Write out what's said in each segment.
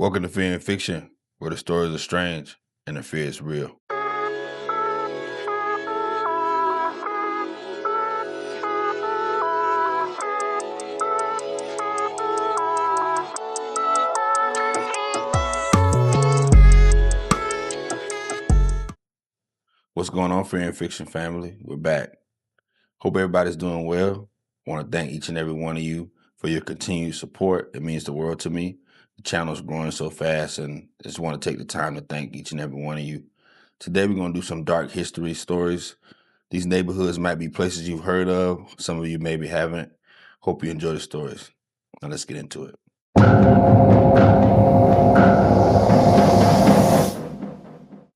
Welcome to Fear and Fiction, where the stories are strange and the fear is real. What's going on, Fear and Fiction family? We're back. Hope everybody's doing well. I want to thank each and every one of you for your continued support. It means the world to me. The channel's growing so fast, and I just want to take the time to thank each and every one of you. Today, we're going to do some dark history stories. These neighborhoods might be places you've heard of. Some of you maybe haven't. Hope you enjoy the stories. Now let's get into it.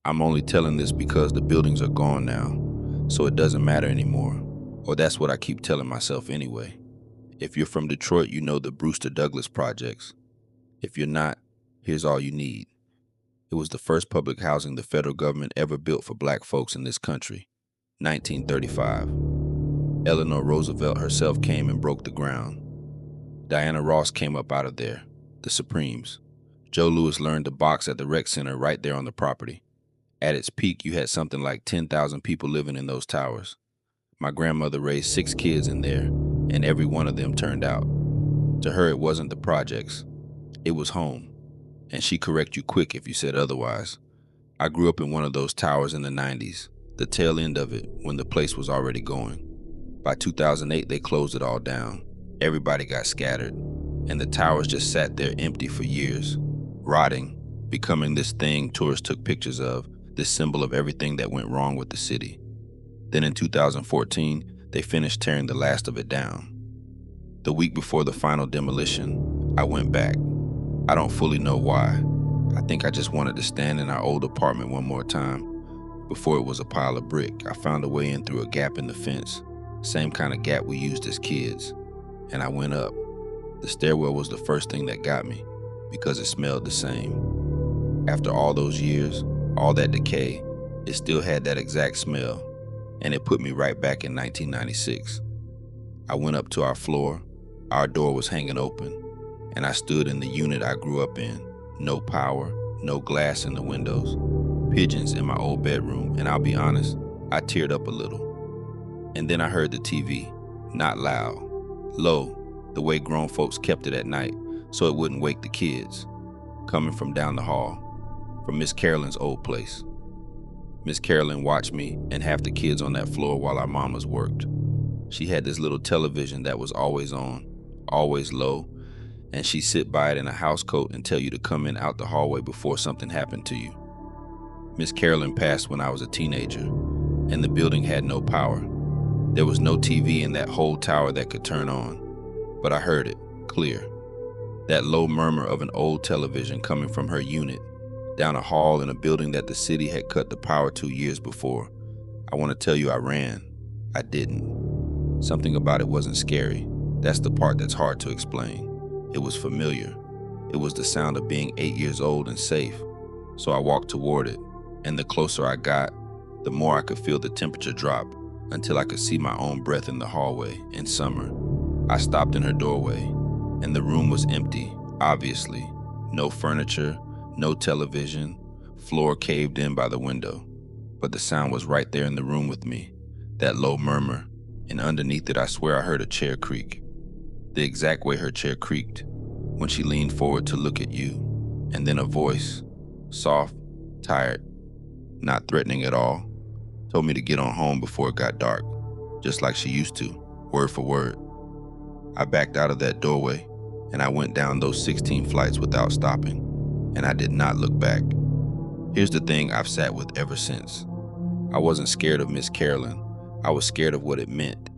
I'm only telling this because the buildings are gone now, so it doesn't matter anymore. Or that's what I keep telling myself anyway. If you're from Detroit, you know the Brewster Douglas projects. If you're not, here's all you need. It was the first public housing the federal government ever built for black folks in this country. 1935. Eleanor Roosevelt herself came and broke the ground. Diana Ross came up out of there, the Supremes. Joe Louis learned to box at the rec center right there on the property. At its peak, you had something like 10,000 people living in those towers. My grandmother raised 6 kids in there, and every one of them turned out. To her, it wasn't the projects. It was home, and she'd correct you quick if you said otherwise. I grew up in one of those towers in the 90s, the tail end of it when the place was already going. By 2008, they closed it all down. Everybody got scattered, and the towers just sat there empty for years, rotting, becoming this thing tourists took pictures of, this symbol of everything that went wrong with the city. Then in 2014, they finished tearing the last of it down. The week before the final demolition, I went back. I don't fully know why. I think I just wanted to stand in our old apartment one more time. Before it was a pile of brick, I found a way in through a gap in the fence, same kind of gap we used as kids. And I went up. The stairwell was the first thing that got me, because it smelled the same. After all those years, all that decay, it still had that exact smell, and it put me right back in 1996. I went up to our floor. Our door was hanging open, and I stood in the unit I grew up in. No power, no glass in the windows, pigeons in my old bedroom, and I'll be honest, I teared up a little. And then I heard the TV, not loud, low, the way grown folks kept it at night so it wouldn't wake the kids, coming from down the hall, from Miss Carolyn's old place. Miss Carolyn watched me and half the kids on that floor while our mamas worked. She had this little television that was always on, always low, and she'd sit by it in a house coat and tell you to come in out the hallway before something happened to you. Miss Carolyn passed when I was a teenager, and the building had no power. There was no TV in that whole tower that could turn on, but I heard it, clear. That low murmur of an old television coming from her unit, down a hall in a building that the city had cut the power to years before. I want to tell you I ran. I didn't. Something about it wasn't scary. That's the part that's hard to explain. It was familiar. It was the sound of being 8 years old and safe. So I walked toward it, and the closer I got, the more I could feel the temperature drop until I could see my own breath in the hallway in summer. I stopped in her doorway, and the room was empty, obviously. No furniture, no television, floor caved in by the window. But the sound was right there in the room with me, that low murmur, and underneath it I swear I heard a chair creak. The exact way her chair creaked, when she leaned forward to look at you, and then a voice, soft, tired, not threatening at all, told me to get on home before it got dark, just like she used to, word for word. I backed out of that doorway, and I went down those 16 flights without stopping, and I did not look back. Here's the thing I've sat with ever since. I wasn't scared of Miss Carolyn. I was scared of what it meant,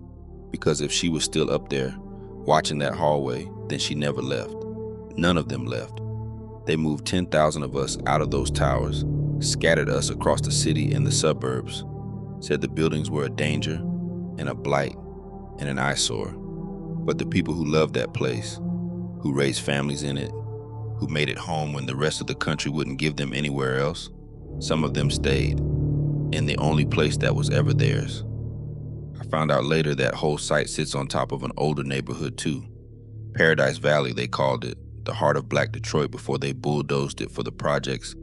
because if she was still up there, watching that hallway, then she never left. None of them left. They moved 10,000 of us out of those towers, scattered us across the city and the suburbs, said the buildings were a danger and a blight and an eyesore. But the people who loved that place, who raised families in it, who made it home when the rest of the country wouldn't give them anywhere else, some of them stayed, in the only place that was ever theirs. I found out later that whole site sits on top of an older neighborhood too. Paradise Valley, they called it, the heart of Black Detroit before they bulldozed it for the projects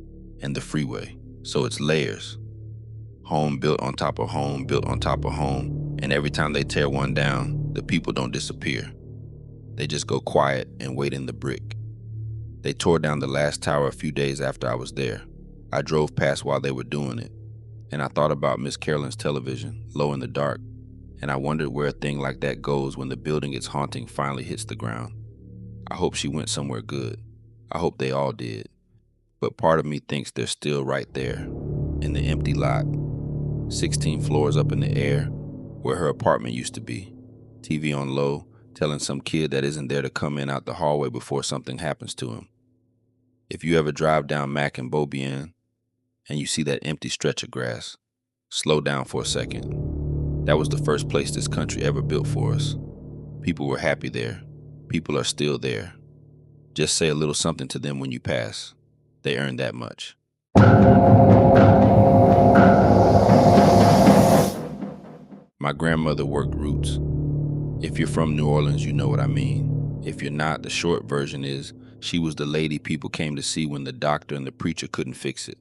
and the freeway. So it's layers. Home built on top of home, built on top of home, and every time they tear one down, the people don't disappear. They just go quiet and wait in the brick. They tore down the last tower a few days after I was there. I drove past while they were doing it, and I thought about Miss Carolyn's television, Low in the Dark, and I wondered where a thing like that goes when the building it's haunting finally hits the ground. I hope she went somewhere good. I hope they all did. But part of me thinks they're still right there, in the empty lot, 16 floors up in the air, where her apartment used to be. TV on low, telling some kid that isn't there to come in out the hallway before something happens to him. If you ever drive down Mac and Beaubien, and you see that empty stretch of grass, slow down for a second. That was the first place this country ever built for us. People were happy there. People are still there. Just say a little something to them when you pass. They earned that much. My grandmother worked roots. If you're from New Orleans, you know what I mean. If you're not, the short version is she was the lady people came to see when the doctor and the preacher couldn't fix it.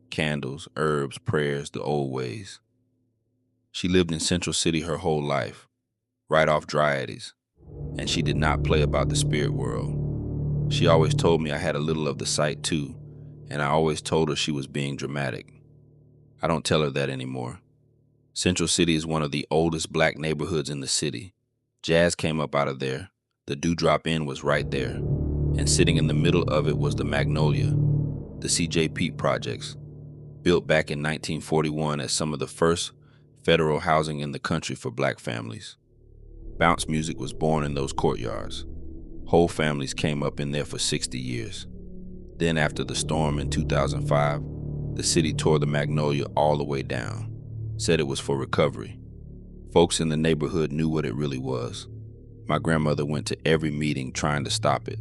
Candles, herbs, prayers, the old ways. She lived in Central City her whole life, right off Dryades, and she did not play about the spirit world. She always told me I had a little of the sight too, and I always told her she was being dramatic. I don't tell her that anymore. Central City is one of the oldest Black neighborhoods in the city. Jazz came up out of there, the Dewdrop Inn was right there, and sitting in the middle of it was the Magnolia, the C.J. Peet projects, built back in 1941 as some of the first federal housing in the country for Black families. Bounce music was born in those courtyards. Whole families came up in there for 60 years. Then after the storm in 2005, the city tore the Magnolia all the way down, said it was for recovery. Folks in the neighborhood knew what it really was. My grandmother went to every meeting trying to stop it,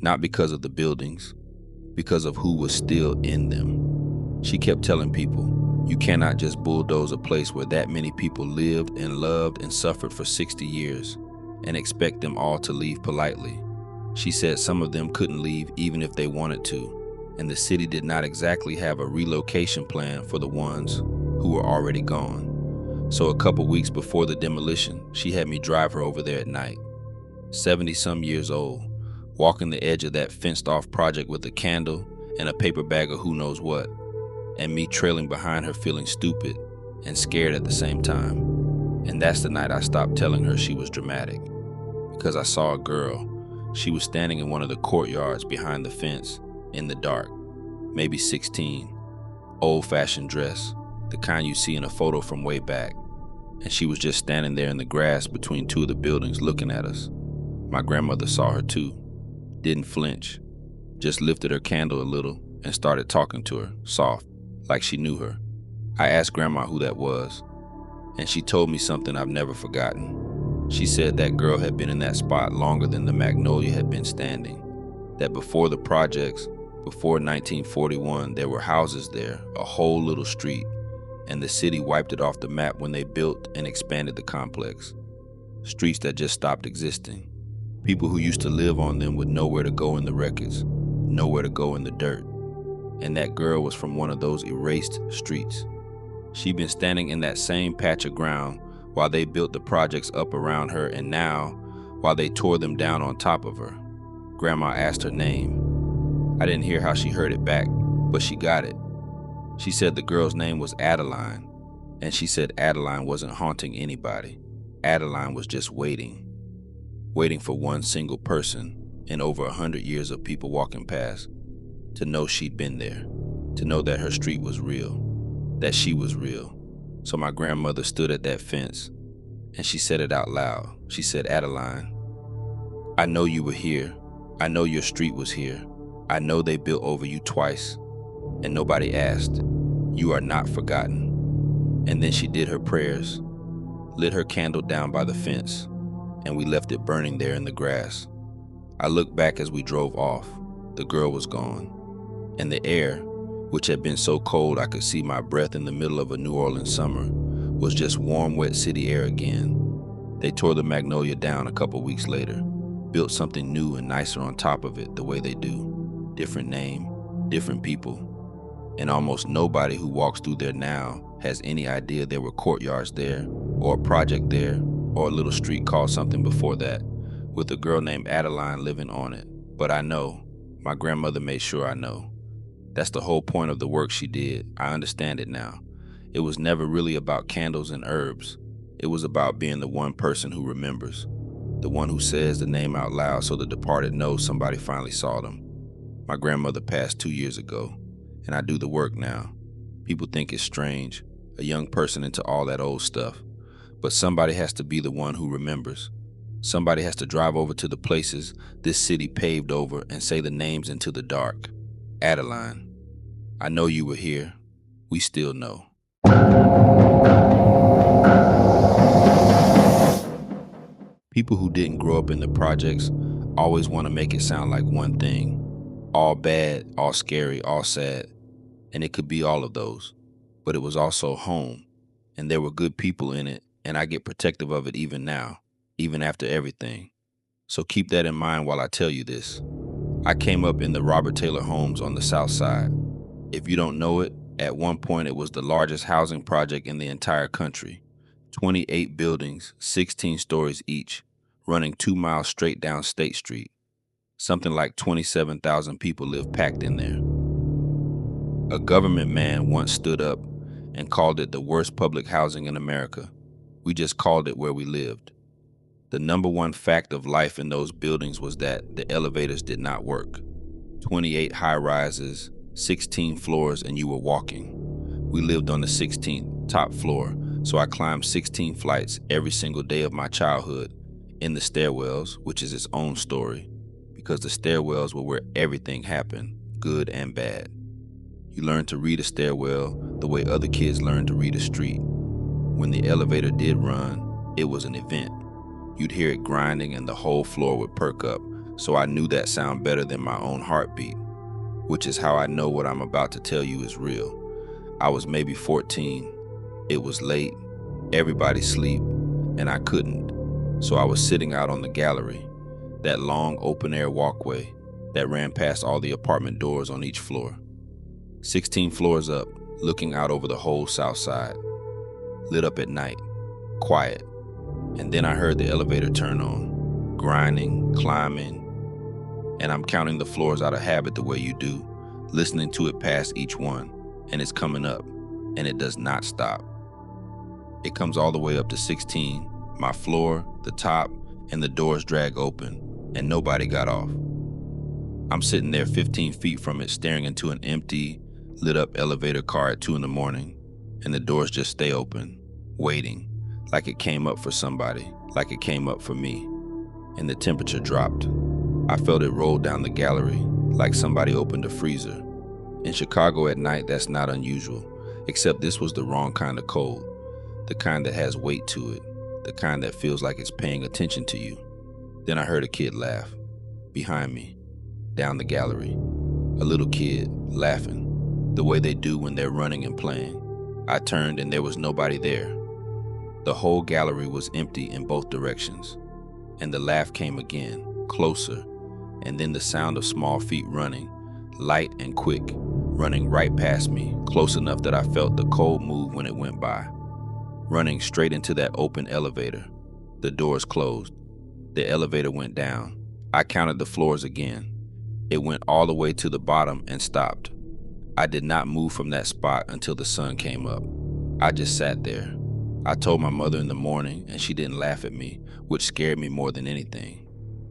not because of the buildings, because of who was still in them. She kept telling people, you cannot just bulldoze a place where that many people lived and loved and suffered for 60 years and expect them all to leave politely. She said some of them couldn't leave even if they wanted to, and the city did not exactly have a relocation plan for the ones who were already gone. So a couple weeks before the demolition, she had me drive her over there at night. 70-some years old, walking the edge of that fenced-off project with a candle and a paper bag of who knows what, and me trailing behind her feeling stupid and scared at the same time. And that's the night I stopped telling her she was dramatic, because I saw a girl. She was standing in one of the courtyards behind the fence in the dark, maybe 16, old-fashioned dress, the kind you see in a photo from way back, and she was just standing there in the grass between two of the buildings looking at us. My grandmother saw her too, didn't flinch, just lifted her candle a little and started talking to her, soft, like she knew her. I asked Grandma who that was, and she told me something I've never forgotten. She said that girl had been in that spot longer than the Magnolia had been standing, that before the projects, before 1941, there were houses there, a whole little street, and the city wiped it off the map when they built and expanded the complex. Streets that just stopped existing. People who used to live on them with nowhere to go in the records, nowhere to go in the dirt. And that girl was from one of those erased streets. She'd been standing in that same patch of ground while they built the projects up around her, and now, while they tore them down on top of her. Grandma asked her name. I didn't hear how she heard it back, but she got it. She said the girl's name was Adeline, and she said Adeline wasn't haunting anybody. Adeline was just waiting for one single person in over 100 years of people walking past to know she'd been there, to know that her street was real, that she was real. So my grandmother stood at that fence, and she said it out loud. She said, Adeline, I know you were here. I know your street was here. I know they built over you twice, and nobody asked. You are not forgotten. And then she did her prayers, lit her candle down by the fence, and we left it burning there in the grass. I looked back as we drove off. The girl was gone. And the air, which had been so cold I could see my breath in the middle of a New Orleans summer, was just warm, wet city air again. They tore the Magnolia down a couple weeks later. built something new and nicer on top of it the way they do. Different name, different people. And almost nobody who walks through there now has any idea there were courtyards there, or a project there, or a little street called something before that, with a girl named Adeline living on it. But I know. My grandmother made sure I know. That's the whole point of the work she did. I understand it now. It was never really about candles and herbs. It was about being the one person who remembers. The one who says the name out loud so the departed knows somebody finally saw them. My grandmother passed 2 years ago, and I do the work now. People think it's strange, a young person into all that old stuff. But somebody has to be the one who remembers. Somebody has to drive over to the places this city paved over and say the names into the dark. Adeline, I know you were here. We still know. People who didn't grow up in the projects always want to make it sound like one thing. All bad, all scary, all sad. And it could be all of those. But it was also home. And there were good people in it, and I get protective of it even now, even after everything. So keep that in mind while I tell you this. I came up in the Robert Taylor homes on the south side. If you don't know it, at one point it was the largest housing project in the entire country. 28 buildings, 16 stories each, running 2 miles straight down State Street. Something like 27,000 people lived packed in there. A government man once stood up and called it the worst public housing in America. We just called it where we lived. The number one fact of life in those buildings was that the elevators did not work. 28 high-rises, 16 floors, and you were walking. We lived on the 16th, top floor, so I climbed 16 flights every single day of my childhood in the stairwells, which is its own story, because the stairwells were where everything happened, good and bad. You learned to read a stairwell the way other kids learned to read a street. When the elevator did run, it was an event. You'd hear it grinding and the whole floor would perk up, so I knew that sound better than my own heartbeat, which is how I know what I'm about to tell you is real. I was maybe 14. It was late, everybody sleep, and I couldn't. So I was sitting out on the gallery, that long open-air walkway that ran past all the apartment doors on each floor. 16 floors up, looking out over the whole south side. Lit up at night, quiet. And then I heard the elevator turn on, grinding, climbing, and I'm counting the floors out of habit the way you do, listening to it pass each one, and it's coming up, and it does not stop. It comes all the way up to 16, my floor, the top, and the doors drag open, and nobody got off. I'm sitting there 15 feet from it, staring into an empty, lit-up elevator car at 2 in the morning, and the doors just stay open, waiting, like it came up for somebody, like it came up for me, and the temperature dropped. I felt it roll down the gallery, like somebody opened a freezer. In Chicago at night, that's not unusual, except this was the wrong kind of cold, the kind that has weight to it, the kind that feels like it's paying attention to you. Then I heard a kid laugh, behind me, down the gallery. A little kid, laughing, the way they do when they're running and playing. I turned and there was nobody there. The whole gallery was empty in both directions. And the laugh came again, closer, and then the sound of small feet running, light and quick, running right past me, close enough that I felt the cold move when it went by. Running straight into that open elevator. The doors closed. The elevator went down. I counted the floors again. It went all the way to the bottom and stopped. I did not move from that spot until the sun came up. I just sat there. I told my mother in the morning, and she didn't laugh at me, which scared me more than anything.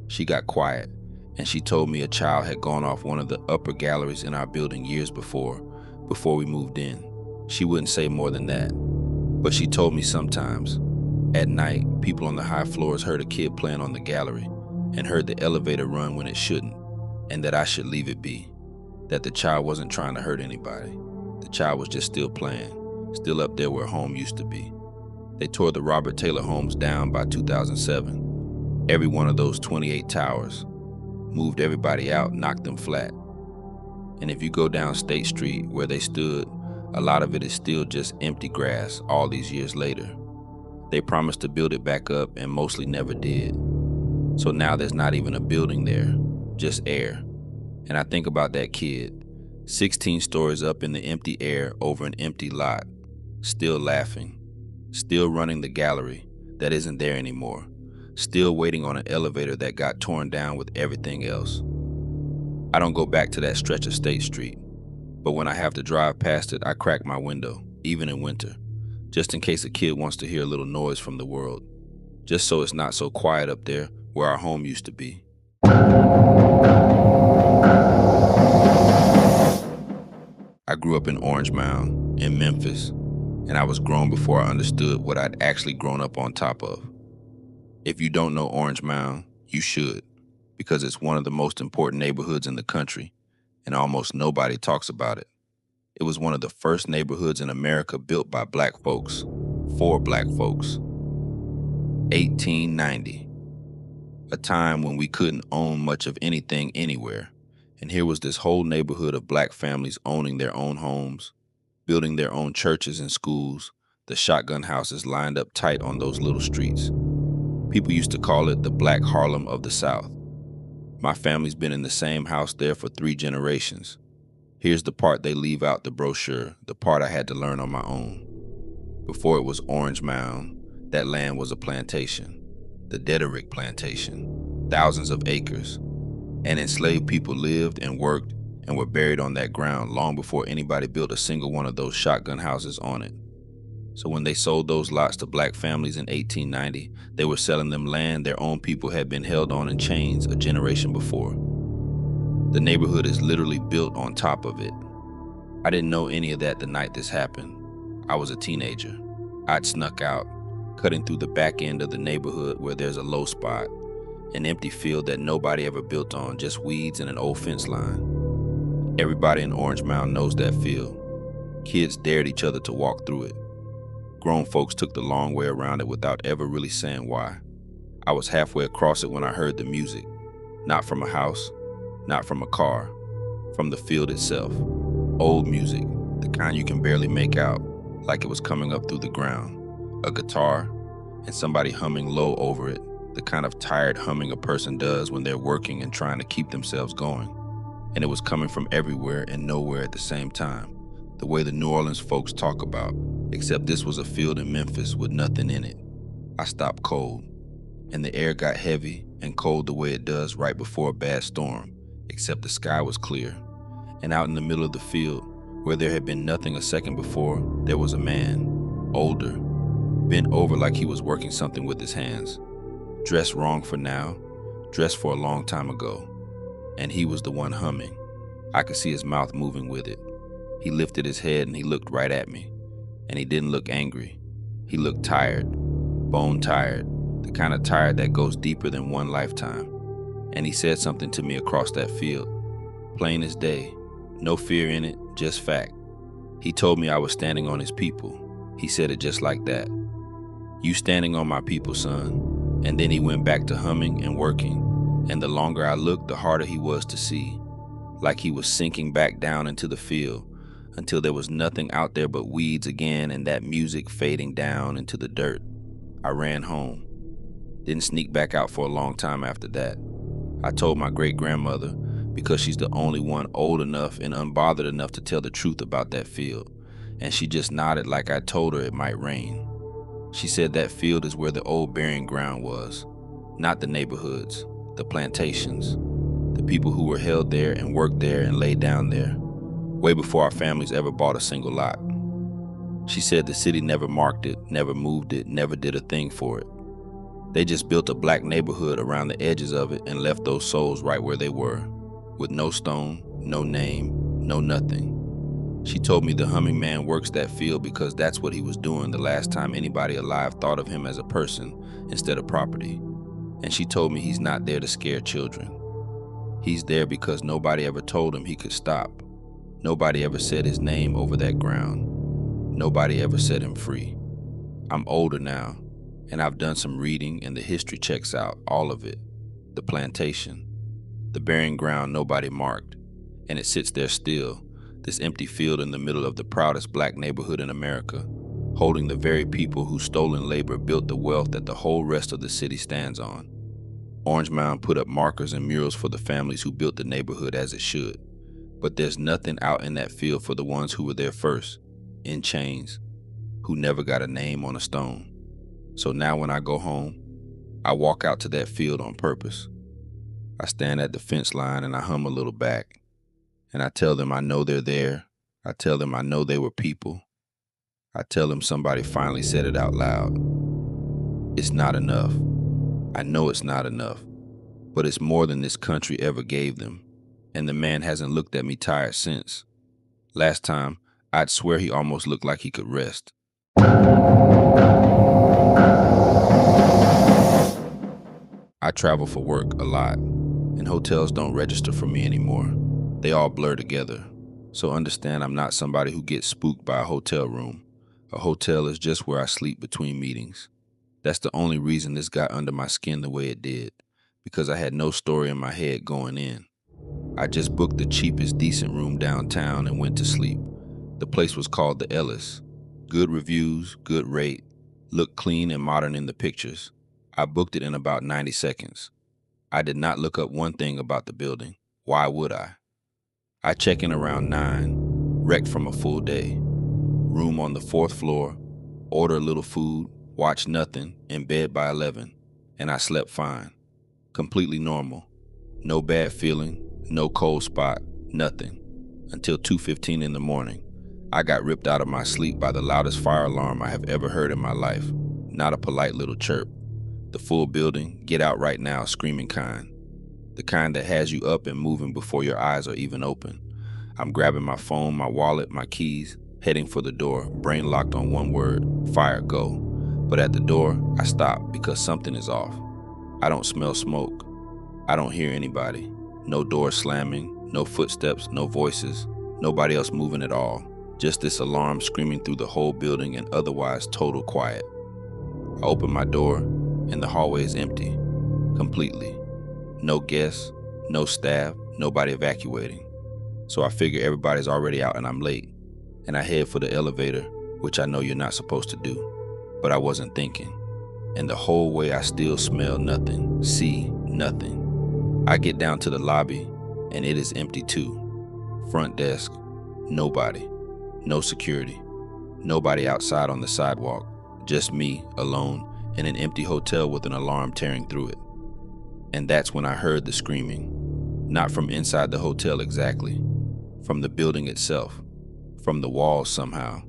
She got quiet, and she told me a child had gone off one of the upper galleries in our building years before we moved in. She wouldn't say more than that. But she told me sometimes, at night, people on the high floors heard a kid playing on the gallery and heard the elevator run when it shouldn't, and that I should leave it be. That the child wasn't trying to hurt anybody. The child was just still playing, still up there where home used to be. They tore the Robert Taylor homes down by 2007. Every one of those 28 towers. Moved everybody out, knocked them flat. And if you go down State Street where they stood, a lot of it is still just empty grass all these years later. They promised to build it back up and mostly never did. So now there's not even a building there, just air. And I think about that kid, 16 stories up in the empty air over an empty lot, still laughing, still running the gallery that isn't there anymore, still waiting on an elevator that got torn down with everything else. I don't go back to that stretch of State Street, but when I have to drive past it, I crack my window, even in winter, just in case a kid wants to hear a little noise from the world, just so it's not so quiet up there where our home used to be. I grew up in Orange Mound, in Memphis, and I was grown before I understood what I'd actually grown up on top of. If you don't know Orange Mound, you should, because it's one of the most important neighborhoods in the country, and almost nobody talks about it. It was one of the first neighborhoods in America built by black folks, for black folks. 1890, a time when we couldn't own much of anything anywhere. And here was this whole neighborhood of black families owning their own homes, building their own churches and schools, the shotgun houses lined up tight on those little streets. People used to call it the Black Harlem of the South. My family's been in the same house there for 3 generations. Here's the part they leave out the brochure, the part I had to learn on my own. Before it was Orange Mound, that land was a plantation, the Dederick Plantation, thousands of acres. And enslaved people lived and worked and were buried on that ground long before anybody built a single one of those shotgun houses on it. So when they sold those lots to black families in 1890, they were selling them land their own people had been held on in chains a generation before. The neighborhood is literally built on top of it. I didn't know any of that the night this happened. I was a teenager. I'd snuck out, cutting through the back end of the neighborhood where there's a low spot, an empty field that nobody ever built on, just weeds and an old fence line. Everybody in Orange Mound knows that field. Kids dared each other to walk through it. Grown folks took the long way around it without ever really saying why. I was halfway across it when I heard the music. Not from a house, not from a car, from the field itself. Old music, the kind you can barely make out, like it was coming up through the ground. A guitar, and somebody humming low over it, the kind of tired humming a person does when they're working and trying to keep themselves going. And it was coming from everywhere and nowhere at the same time, the way the New Orleans folks talk about, except this was a field in Memphis with nothing in it. I stopped cold, and the air got heavy and cold the way it does right before a bad storm, except the sky was clear. And out in the middle of the field, where there had been nothing a second before, there was a man, older, bent over like he was working something with his hands. Dressed wrong for now, dressed for a long time ago. And he was the one humming. I could see his mouth moving with it. He lifted his head and he looked right at me. And he didn't look angry. He looked tired, bone tired, the kind of tired that goes deeper than one lifetime. And he said something to me across that field. Plain as day, no fear in it, just fact. He told me I was standing on his people. He said it just like that. You standing on my people, son. And then he went back to humming and working, and the longer I looked, the harder he was to see, like he was sinking back down into the field until there was nothing out there but weeds again and that music fading down into the dirt. I ran home. Didn't sneak back out for a long time after that. I told my great-grandmother, because she's the only one old enough and unbothered enough to tell the truth about that field, and she just nodded like I told her it might rain. She said that field is where the old burying ground was, not the neighborhoods, the plantations, the people who were held there and worked there and laid down there, way before our families ever bought a single lot. She said the city never marked it, never moved it, never did a thing for it. They just built a black neighborhood around the edges of it and left those souls right where they were, with no stone, no name, no nothing. She told me the humming man works that field because that's what he was doing the last time anybody alive thought of him as a person instead of property. And she told me he's not there to scare children. He's there because nobody ever told him he could stop. Nobody ever said his name over that ground. Nobody ever set him free. I'm older now, and I've done some reading, and the history checks out, all of it. The plantation, the burying ground nobody marked, and it sits there still, this empty field in the middle of the proudest black neighborhood in America, holding the very people whose stolen labor built the wealth that the whole rest of the city stands on. Mound put up markers and murals for the families who built the neighborhood as it should. But there's nothing out in that field for the ones who were there first, in chains, who never got a name on a stone. So now when I go home, I walk out to that field on purpose. I stand at the fence line and I hum a little back. And I tell them I know they're there. I tell them I know they were people. I tell them somebody finally said it out loud. It's not enough. I know it's not enough. But it's more than this country ever gave them. And the man hasn't looked at me tired since. Last time, I'd swear he almost looked like he could rest. I travel for work a lot, and hotels don't register for me anymore. They all blur together. So understand I'm not somebody who gets spooked by a hotel room. A hotel is just where I sleep between meetings. That's the only reason this got under my skin the way it did, because I had no story in my head going in. I just booked the cheapest decent room downtown and went to sleep. The place was called the Ellis. Good reviews, good rate, looked clean and modern in the pictures. I booked it in about 90 seconds. I did not look up one thing about the building. Why would I? I check in around 9, wrecked from a full day. Room on the 4th floor, order a little food, watch nothing, in bed by 11, and I slept fine. Completely normal. No bad feeling, no cold spot, nothing. Until 2:15 in the morning, I got ripped out of my sleep by the loudest fire alarm I have ever heard in my life. Not a polite little chirp. The full building, get out right now, screaming kind. The kind that has you up and moving before your eyes are even open. I'm grabbing my phone, my wallet, my keys, heading for the door, brain locked on one word, fire, go. But at the door, I stop because something is off. I don't smell smoke. I don't hear anybody. No door slamming, no footsteps, no voices, nobody else moving at all. Just this alarm screaming through the whole building and otherwise total quiet. I open my door and the hallway is empty, completely. No guests, no staff, nobody evacuating. So I figure everybody's already out and I'm late. And I head for the elevator, which I know you're not supposed to do. But I wasn't thinking. And the whole way I still smell nothing, see nothing. I get down to the lobby and it is empty too. Front desk, nobody. No security. Nobody outside on the sidewalk. Just me, alone, in an empty hotel with an alarm tearing through it. And that's when I heard the screaming. Not from inside the hotel exactly. From the building itself. From the walls somehow.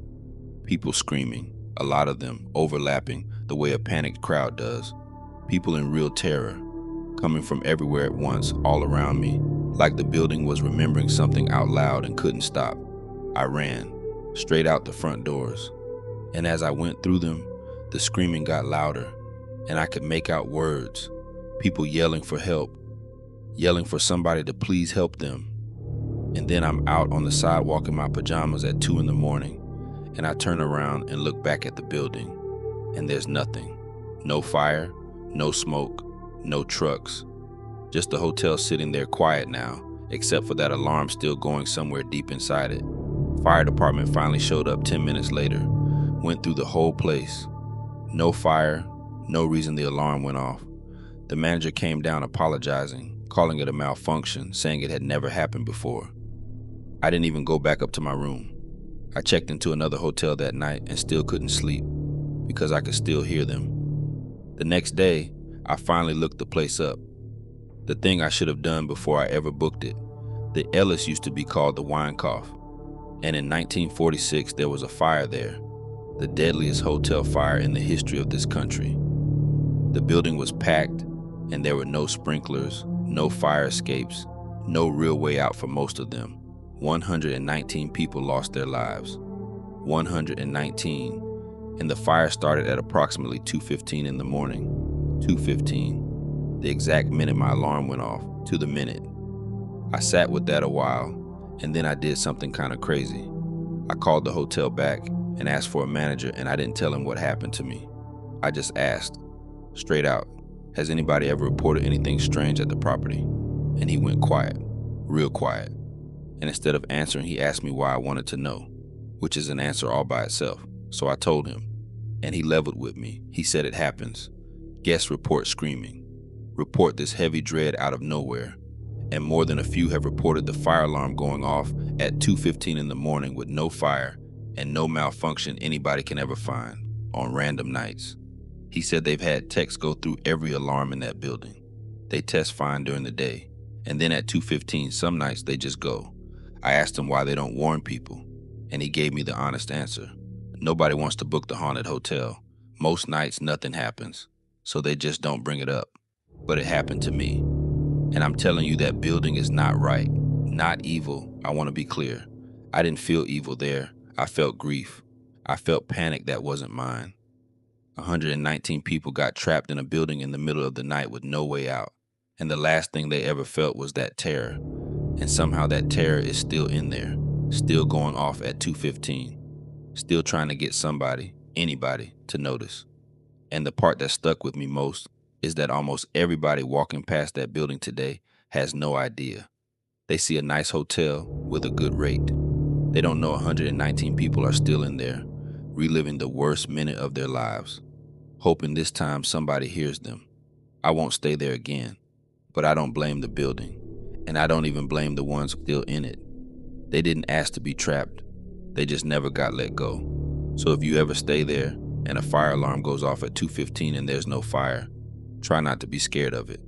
People screaming, a lot of them overlapping the way a panicked crowd does. People in real terror, coming from everywhere at once, all around me, like the building was remembering something out loud and couldn't stop. I ran, straight out the front doors. And as I went through them, the screaming got louder, and I could make out words. People yelling for help, yelling for somebody to please help them. And then I'm out on the sidewalk in my pajamas at 2 in the morning, and I turn around and look back at the building, and there's nothing. No fire, no smoke, no trucks. Just the hotel sitting there quiet now, except for that alarm still going somewhere deep inside it. Fire department finally showed up 10 minutes later, went through the whole place. No fire, no reason the alarm went off. The manager came down apologizing, calling it a malfunction, saying it had never happened before. I didn't even go back up to my room. I checked into another hotel that night and still couldn't sleep because I could still hear them. The next day, I finally looked the place up. The thing I should have done before I ever booked it. The Ellis used to be called the Wine Cough, and in 1946 there was a fire there, the deadliest hotel fire in the history of this country. The building was packed, and there were no sprinklers, no fire escapes, no real way out for most of them. 119 people lost their lives. 119. And the fire started at approximately 2:15 in the morning. 2:15. The exact minute my alarm went off, to the minute. I sat with that a while, and then I did something kind of crazy. I called the hotel back and asked for a manager, and I didn't tell him what happened to me. I just asked, straight out, has anybody ever reported anything strange at the property? And he went quiet, real quiet. And instead of answering, he asked me why I wanted to know, which is an answer all by itself. So I told him, and he leveled with me. He said it happens. Guests report screaming. report this heavy dread out of nowhere, and more than a few have reported the fire alarm going off at 2:15 in the morning with no fire and no malfunction anybody can ever find on random nights. He said they've had techs go through every alarm in that building. They test fine during the day, and then at 2:15 some nights they just go. I asked him why they don't warn people, and he gave me the honest answer. Nobody wants to book the haunted hotel. Most nights nothing happens, so they just don't bring it up. But it happened to me. And I'm telling you, that building is not right. Not evil, I want to be clear. I didn't feel evil there. I felt grief. I felt panic that wasn't mine. 119 people got trapped in a building in the middle of the night with no way out. And the last thing they ever felt was that terror. And somehow that terror is still in there, still going off at 2:15, still trying to get somebody, anybody, to notice. And the part that stuck with me most is that almost everybody walking past that building today has no idea. They see a nice hotel with a good rate. They don't know 119 people are still in there, reliving the worst minute of their lives, hoping this time somebody hears them. I won't stay there again, but I don't blame the building, and I don't even blame the ones still in it. They didn't ask to be trapped. They just never got let go. So if you ever stay there and a fire alarm goes off at 2:15 and there's no fire, try not to be scared of it.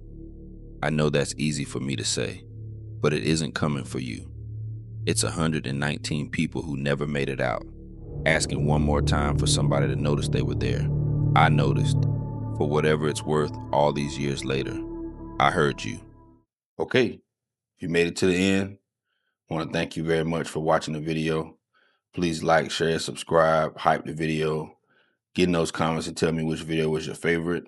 I know that's easy for me to say, but it isn't coming for you. It's 119 people who never made it out, asking one more time for somebody to notice they were there. I noticed. For whatever it's worth, all these years later, I heard you. Okay, if you made it to the end, I want to thank you very much for watching the video. Please like, share, subscribe, hype the video, get in those comments and tell me which video was your favorite.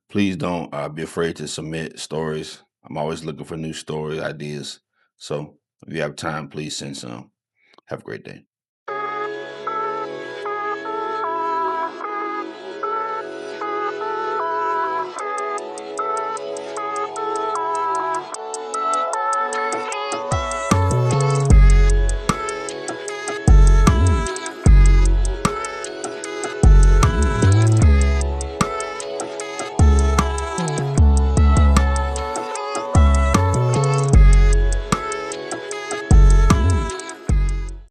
Please don't be afraid to submit stories. I'm always looking for new story ideas. So if you have time, please send some. Have a great day.